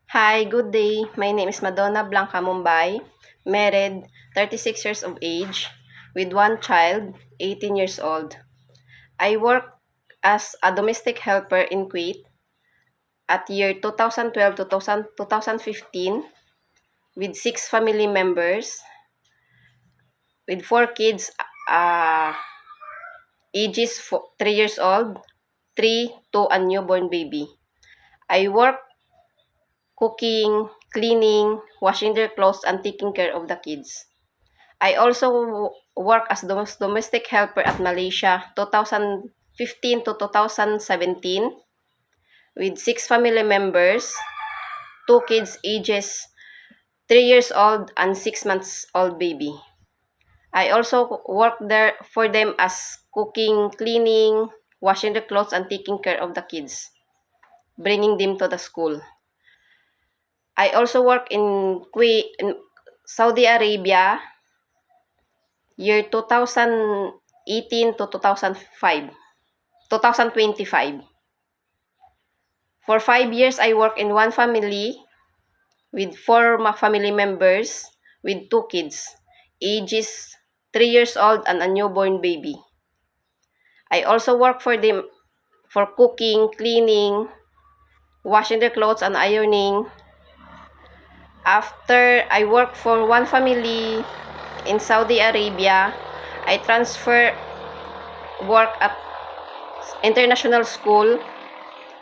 Hi, good day. My name is Madonna Blanca Mumbai, married, 36 years of age, with one child, 18 years old. I work as a domestic helper in Kuwait at year 2012 to 2015 with 6 family members, with 4 kids, ages 3 years old, 3 to a newborn baby. I work cooking, cleaning, washing their clothes, and taking care of the kids. I also work as domestic helper at Malaysia 2015 to 2017 with 6 family members, 2 kids ages 3 years old and 6 months old baby. I also work there for them as cooking, cleaning, washing the clothes, and taking care of the kids, bringing them to the school. I also work in Kuwait, in Saudi Arabia, year 2018 to 2025. For 5 years, I work in one family with 4 family members with 2 kids, ages 3 years old and a newborn baby. I also work for them for cooking, cleaning, washing their clothes, and ironing. After I work for one family in Saudi Arabia, I transfer work at international school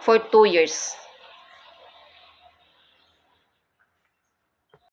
for 2 years.